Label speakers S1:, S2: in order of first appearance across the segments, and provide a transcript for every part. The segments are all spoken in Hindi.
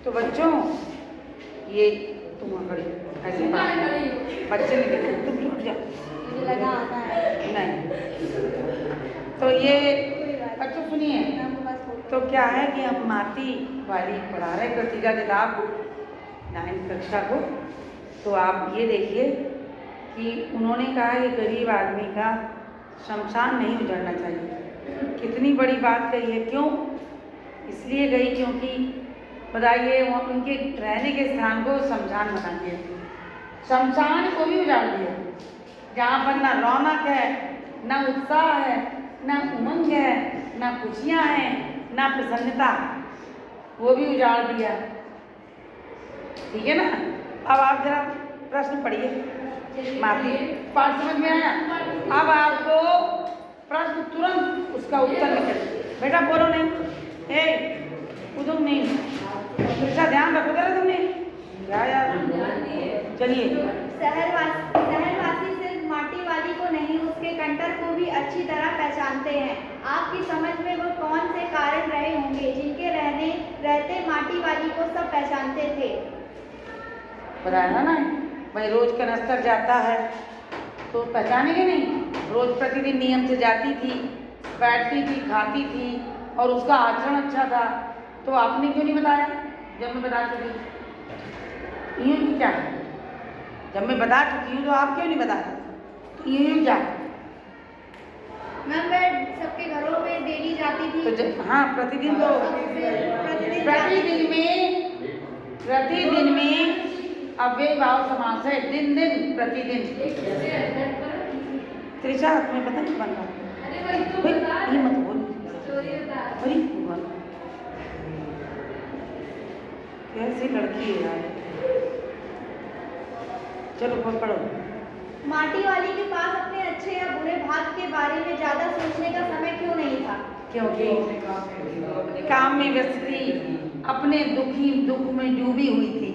S1: तो बच्चों ये तुम खड़े ऐसे बच्चे ने देखा तुम रुक जाओ,
S2: मुझे लगा आता है
S1: नहीं। तो ये बच्चों सुनिए, तो क्या है कि हम माटी वाली पढ़ा रहे कृतिका किताब 9वीं कक्षा को। तो आप ये देखिए कि उन्होंने कहा कि गरीब आदमी का शमशान नहीं उजड़ना चाहिए। कितनी बड़ी बात कही है। क्यों? इसलिए गई क्योंकि बताइए उनके रहने के स्थान को शमशान बना दिया, शमशान को भी उजाड़ दिया, जहाँ पर ना रौनक है, ना उत्साह है, ना उमंग है, ना खुशियाँ हैं, ना प्रसन्नता, वो भी उजाड़ दिया। ठीक है ना। अब आप जरा प्रश्न पढ़िए। माफी पाठ समझ में आया? अब आपको प्रश्न तुरंत उसका उत्तर निकल। बेटा बोलो नहीं, तुम नहीं, अच्छा ध्यान रखोगे ना तुमने क्या यार। चलिए।
S2: शहरवासी सिर्फ माटी वाली को नहीं, उसके कंटर को भी अच्छी तरह पहचानते हैं। आपकी समझ में वो कौन से कारण रहे होंगे जिनके रहते माटी वाली को सब पहचानते थे?
S1: बताया ना भाई, रोज का नस्तर जाता है तो पहचानेंगे नहीं। रोज प्रतिदिन नियम से जाती थी, बैठती थी, खाती थी और उसका आचरण अच्छा था, तो आपने क्यों नहीं बताया जब मैं बता चुकी? यूँ क्या है, जब मैं बता चुकी हूँ तो आप क्यों नहीं बताया? तो यूँ क्या?
S2: मैम मैं सबके घरों में डेली जाती थी।
S1: तो हाँ प्रतिदिन, तो प्रतिदिन में अव्यय भाव समास है, दिन दिन प्रतिदिन। त्रिशा तुम्हें पता नहीं बन रहा, ये मत बोल। अरे कैसी लड़की है यार। चलो पकड़ो।
S2: माटी वाली के पास अपने अच्छे या बुरे भाग्य के बारे में ज्यादा सोचने का समय क्यों नहीं था?
S1: क्योंकि काम में व्यस्त थी, अपने दुख में डूबी हुई थी।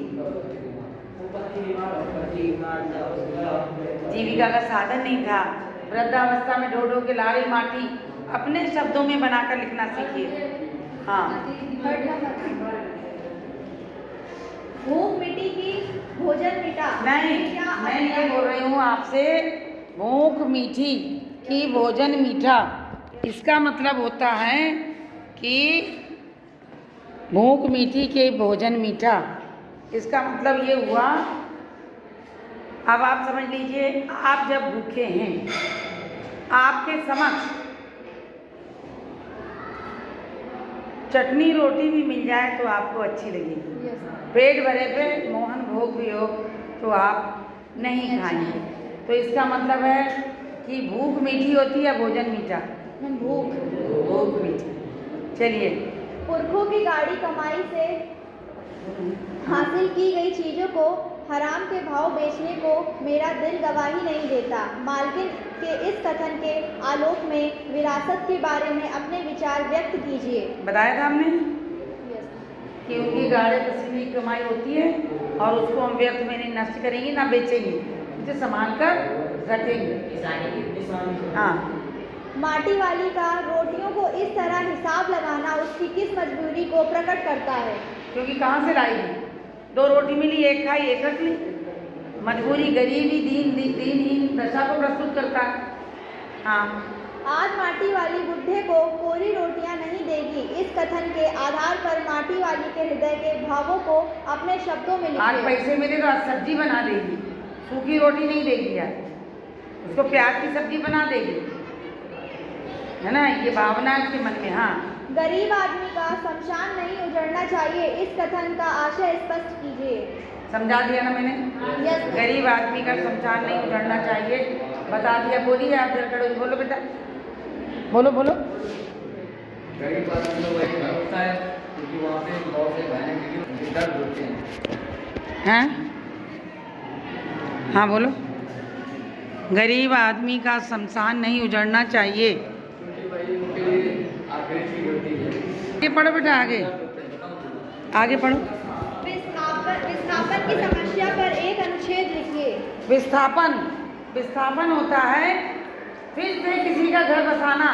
S1: जीविका का साधन नहीं था। वृद्धावस्था में ढो ढो के ला रही माटी, अपने शब्दों में बनाकर लिखना सीखिए। हाँ।
S2: भूख मिटी की भोजन मिटा।
S1: नहीं, मैं ये बोल रही हूँ आपसे, भूख मीठी कि भोजन मीठा। इसका मतलब होता है कि भूख मीठी के भोजन मीठा, इसका मतलब ये हुआ। अब आप समझ लीजिए, आप जब भूखे हैं, आपके समक्ष चटनी रोटी भी मिल जाए तो आपको अच्छी लगेगी। पेट भरे पे मोहन भोग भी हो तो आप नहीं खाएंगे। तो इसका मतलब है कि भूख मीठी होती है, भोजन मीठा। भूख मीठी। चलिए।
S2: पुरखों की गाड़ी कमाई से हासिल की गई चीजों को हराम के भाव बेचने को मेरा दिल गवाही नहीं देता। मालकिन के इस कथन के आलोक में विरासत के बारे में अपने विचार व्यक्त कीजिए।
S1: बताया था हमने कि उनकी गाड़ी पसीने की कमाई होती है और उसको हम व्यर्थ में नहीं नष्ट करेंगे, ना बेचेंगे, उसे संभाल कर रखेंगे। हाँ।
S2: माटी वाली का रोटियों को इस तरह हिसाब लगाना उसकी किस मजबूरी को प्रकट करता है?
S1: क्योंकि कहाँ से लाएगी? 2 रोटी मिली, एक खाई, एक रख ली। मजबूरी गरीबी दीनहीन दशा को प्रस्तुत करता है। हाँ।
S2: आज माटी वाली बुढ़े को कोरी रोटियां नहीं देगी। इस कथन के आधार पर माटी वाली के हृदय के भावों को अपने शब्दों में लिखिए।
S1: आज पैसे मिले तो आज सब्जी बना देगी, सूखी रोटी नहीं देगी यार, उसको प्याज की सब्जी बना देगी, है ना। ये भावना है उसके मन में। हाँ।
S2: गरीब आदमी का शमशान नहीं उजड़ना चाहिए, इस कथन का आशय स्पष्ट कीजिए।
S1: समझा दिया ना मैंने?
S2: यस।
S1: गरीब आदमी का शमशान नहीं उजड़ना चाहिए, बता दिया। बोलिए आप जरा कड़ोई बोलो बेटा, बोलो बोलो।
S3: गरीब आदमी तो वही घर होता है क्योंकि वहाँ पे बहुत से बहने के लिए दर्द होते हैं।
S1: हैं? हाँ बोलो। गरीब आदमी का शमशान नहीं उजड़ना चाहिए
S3: क्योंकि भाई उनके लिए आखिरी चीज होती है।
S1: आगे पढ़ो बेटा, आगे पढ़ो।
S2: विस्थापन की समस्या पर एक अनुच्छेद लिखिए।
S1: विस्थापन होता है फिर से किसी का घर बसाना।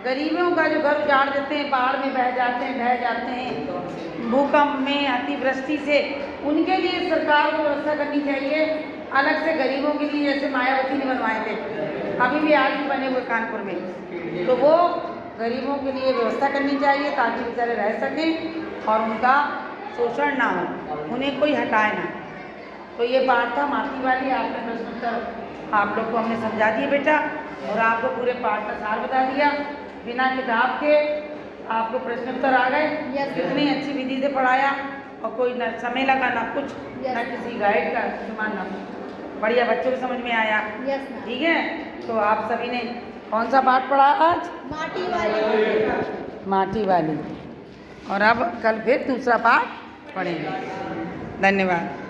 S1: गरीबों का जो घर उजाड़ देते हैं, पहाड़ में बह जाते हैं, ढह जाते हैं, भूकंप में, अतिवृष्टि से, उनके लिए सरकार को व्यवस्था करनी चाहिए अलग से। गरीबों के लिए जैसे मायावती ने बनवाए थे, अभी भी आज भी बने हुए कानपुर में, तो वो गरीबों के लिए व्यवस्था करनी चाहिए ताकि बेचारे रह सकें और उनका शोषण ना हो, उन्हें कोई हटाए ना। तो ये पाठ था माटी वाली। आपने प्रश्न उत्तर आप लोग को हमने समझा दिए बेटा, और आपको पूरे पाठ का सार बता दिया। बिना किताब के आपको प्रश्न उत्तर आ गए।
S2: Yes,
S1: कितनी अच्छी विधि से पढ़ाया, और कोई न समय लगा ना कुछ,
S2: Yes,
S1: ना किसी गाइड का इस्तेमाल, ना बढ़िया बच्चों को समझ में आया।
S2: Yes ma'am.
S1: ठीक है, तो आप सभी ने कौन सा पाठ पढ़ा आज?
S2: माटी वाली।
S1: माटी वाली। और अब कल फिर दूसरा पाठ पढ़ेंगे। धन्यवाद।